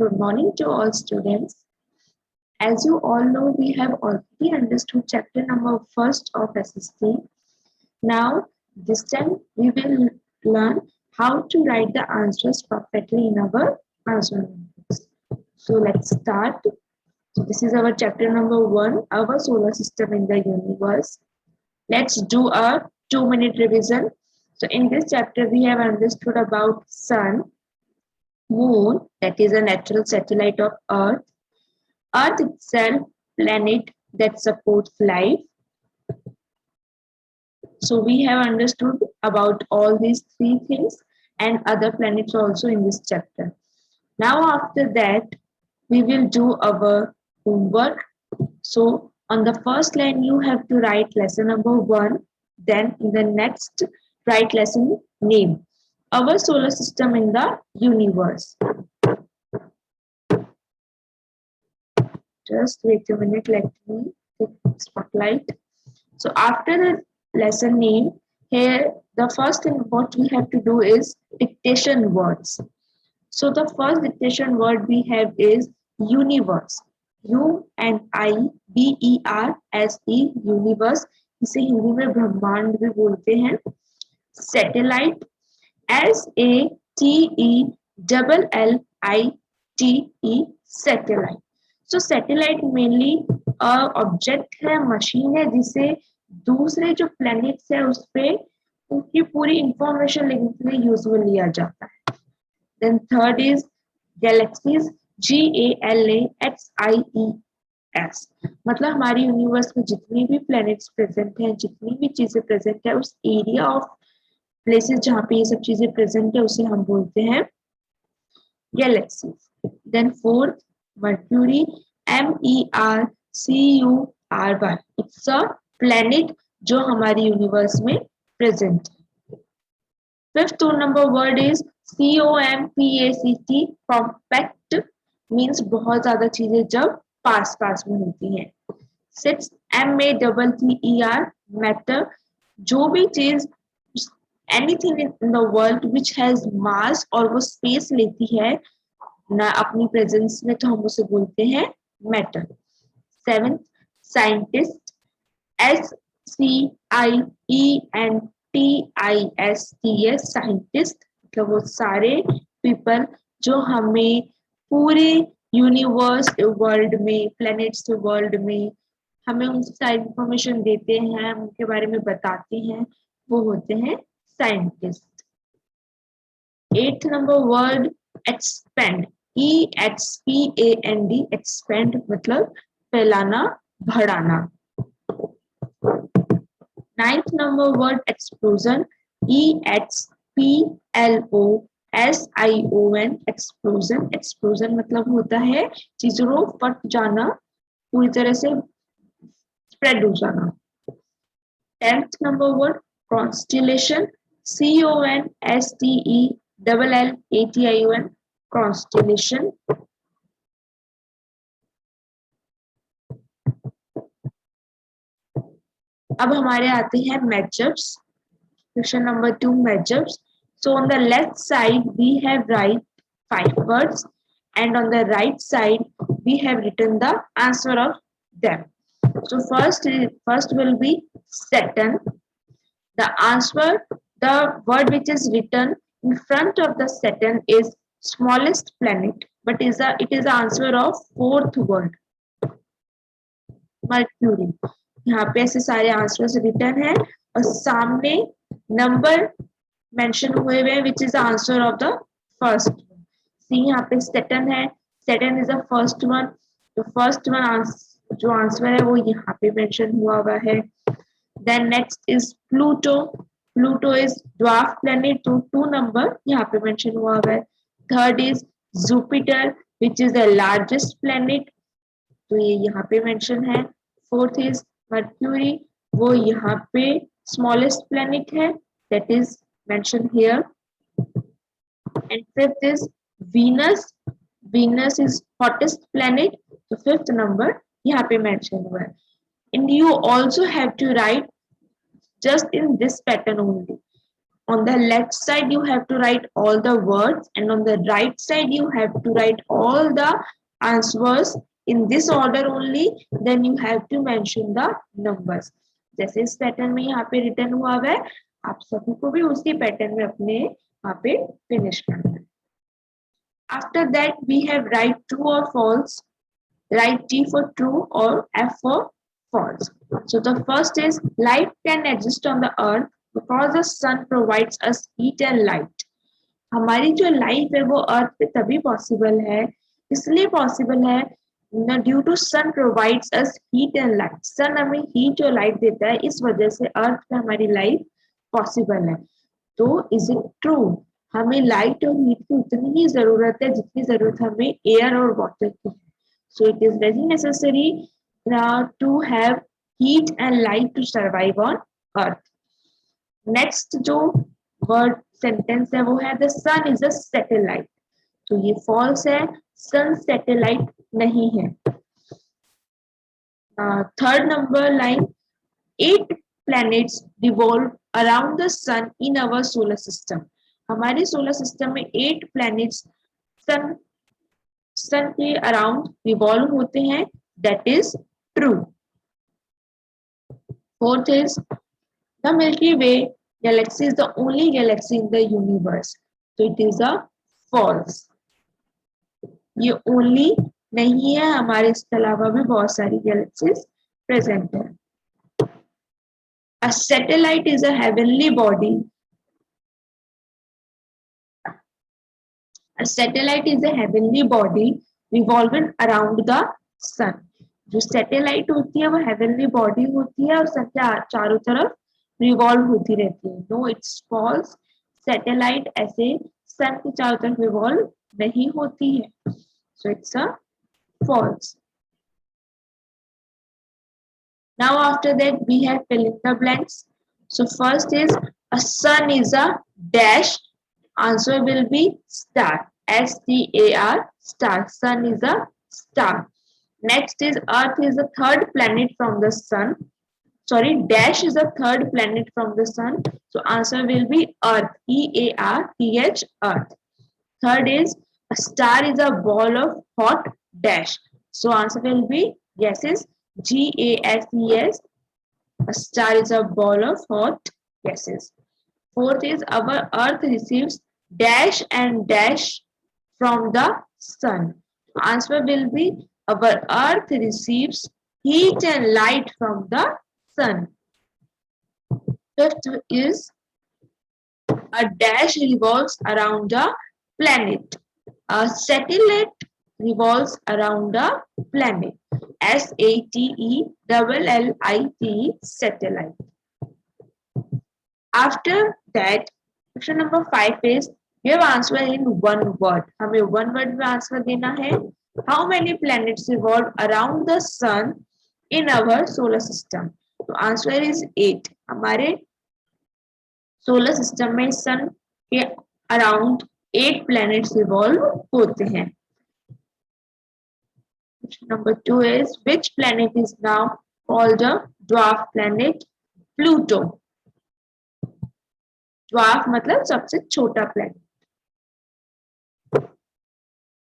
Good morning to all students. As you all know, we have already understood chapter number first of SST. Now, this time we will learn how to write the answers perfectly in our answer books. So let's start. So this is our chapter number 1, our solar system in the universe. Let's do a 2-minute revision. So in this chapter, we have understood about sun, moon, that is a natural satellite of Earth, Earth itself, planet that supports life. So we have understood about all these 3 things and other planets also in this chapter. Now after that, we will do our homework. So on the first line, you have to write lesson number 1. Then in the next, write lesson name. Our solar system in the universe. Just wait a minute, let me take spotlight. So after the lesson name, here the first thing what we have to do is dictation words. So the first dictation word we have is universe. UNIVERSE, universe. इसे हिंदी में ब्रह्मांड भी बोलते हैं. Satellite, SATELLITE, satellite. So satellite mainly object है, machine है जिसे दूसरे जो प्लैनेट्स है उस पे उनकी पूरी इंफॉर्मेशन लेने के लिए यूज में लिया जाता है. Then third is galaxies, GALAXIES, मतलब हमारी यूनिवर्स में जितनी भी प्लैनेट्स प्रेजेंट हैं, जितनी भी चीजें प्रेजेंट है, उस एरिया ऑफ प्लेसेस जहाँ पे ये सब चीजें प्रेजेंट है उसे हम बोलते हैं galaxies. Then fourth Mercury, MERCURY, it's a planet जो हमारी यूनिवर्स में प्रेजेंट है. Fifth number word is COMPACT, compact, means बहुत ज्यादा चीजें जब पास पास में होती हैं. सिक्स MATTER, मैटर, जो भी चीज anything in the world which has मास और वो स्पेस लेती है ना अपनी प्रेजेंस में, तो हम उसे बोलते हैं matter. Seventh scientist, SCIENTISTS, scientist, मतलब वो सारे पीपल जो हमें पूरे यूनिवर्स वर्ल्ड में, प्लैनेट्स वर्ल्ड में हमें उनसे सारी इंफॉर्मेशन देते हैं, उनके बारे में बताते हैं, वो होते हैं scientist. Eighth number word expand, EXPAND, expand मतलब फैलाना, बढ़ाना. Ninth number word explosion, EXPLOSION, explosion. Explosion मतलब होता है चीजों फट जाना, पूरी तरह से स्प्रेड हो जाना. Tenth number word constellation, CONSTELLATION, constellation. अब हमारे आते हैं matchups. Question number 2, matchups. So on the left side we have write 5 words and on the right side we have written the answer of them. So first will be Saturn. The answer, the word which is written in front of the Saturn is smallest planet, but it is the answer of fourth word, Mercury. यहाँ पे ऐसे सारे answers return है और सामने number mention हुए हुए हैं which is the answer of the first. See यहाँ पे Saturn है, Saturn is the first one. तो फर्स्ट वन जो आंसर है वो यहाँ पे मेंशन हुआ है. Then next is Pluto. Pluto is dwarf planet, तो 2 नंबर यहाँ पे मेंशन हुआ है. Third is Jupiter which is the largest planet, तो ये यहाँ पे मेंशन है. फोर्थ इज मर्क्यूरी, वो यहाँ पे स्मॉलेस्ट प्लैनेट है, that is mention here. And fifth is Venus. Venus is hottest planet, तो फिफ्थ नंबर यहाँ पे मेंशन हुआ है. And you also have to write just in this pattern only. On the left side you have to write all the words, and on the right side you have to write all the answers in this order only. Then you have to mention the numbers. जैसे इस pattern में यहाँ पे return हुआ है, आप सभी को भी उसी पैटर्न में अपने यहाँ पे फिनिश करना है. After that we have write true or false. Write T for true or F for false. So the first is life can exist on the earth because the sun provides us heat and light. हमारी जो life है वो अर्थ पे तभी possible है, इसलिए possible है due to sun provides us heat and light. Sun हमें हीट और लाइट देता है, इस वजह से अर्थ पे हमारी लाइफ पॉसिबल है. तो इज इट ट्रू? हमें लाइट और हीट की उतनी ही जरूरत है जितनी जरूरत हमें एयर और वाटर की है. So it is very necessary to have heat and light to survive on earth. Next जो word sentence है वो है the sun is a satellite. तो ये false है, sun satellite नहीं है. Third number line, 8 planets revolve around the sun in our solar system. हमारे solar system में 8 planets sun के अराउंड रिवॉल्व होते हैं. That is true. Fourth is the milky way Galaxy is the only Galaxy in the universe. तो it is a false. ये only नहीं है, हमारे इसके अलावा भी बहुत सारी गैलेक्सीज प्रेजेंट है. A satellite is a heavenly body. A satellite is a heavenly body revolving around the sun. जो सैटेलाइट होती है वो हेवनली बॉडी होती है और सन के चारों तरफ रिवॉल्व होती रहती है. No it's false. सैटेलाइट ऐसे सन के चारों तरफ रिवॉल्व नहीं होती है. So it's a false. Now after that we have fill in the blanks. So first is a sun is a dash. Answer will be star. S-T-A-R, star. Sun is a star. Next is earth is the third planet from the sun. Sorry, dash is the third planet from the sun. So answer will be earth. E-A-R-T-H, earth. Third is a star is a ball of hot dash. So answer will be gases. G-A-S-E-S. A star is a ball of hot gases. Fourth is our earth receives dash and dash from the sun. Answer will be our earth receives heat and light from the sun. Fifth is a dash revolves around a planet. A satellite revolves around a planet. S-A-T-E-L-L-I-T, satellite. After that, question number 5 is give answer in one word. हमें one word में answer देना है. How many planets revolve around the sun in our solar system? तो answer is 8. हमारे solar system में सन के around 8 planets revolve होते हैं. Question number 2 is which planet is now called a dwarf planet? Pluto. Dwarf मतलब सबसे छोटा planet.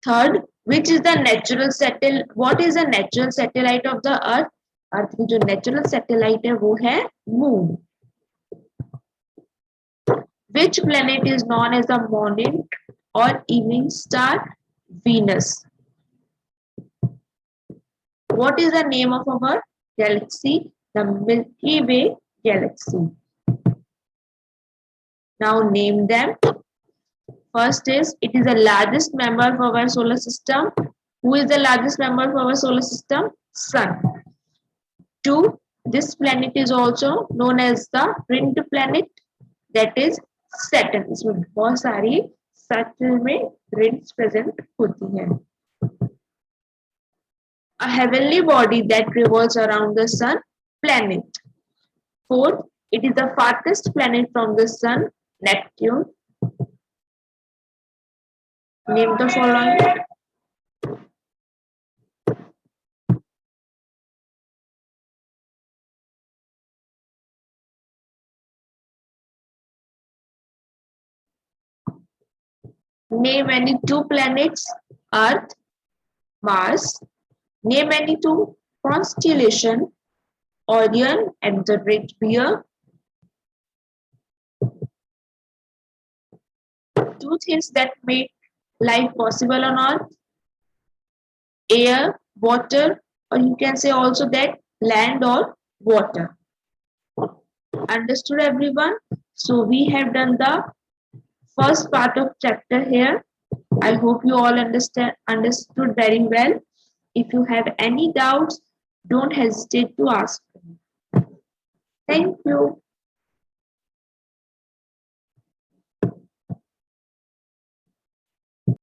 Third, which is the natural satellite? What is the natural satellite of the Earth? Earth की जो natural satellite है वो है Moon. Which planet is known as the morning or evening star? Venus. What is the name of our galaxy? The Milky Way galaxy. Now name them. First is it is the largest member of our solar system. Who is the largest member of our solar system? Sun. 2. This planet is also known as the ringed planet. That is Saturn. इसमें बहुत सारी Saturn में rings present होती हैं. A heavenly body that revolves around the sun. Planet. 4. It is the farthest planet from the sun. Neptune. Name the following. Name any two planets, Earth, Mars. Name any two constellation, Orion and the Red Bear. Two things that make life possible on Earth: air, water, or you can say also that land or water. Understood, everyone? So we have done the first part of chapter here. I hope you all understood very well. If you have any doubts, don't hesitate to ask me. Thank you.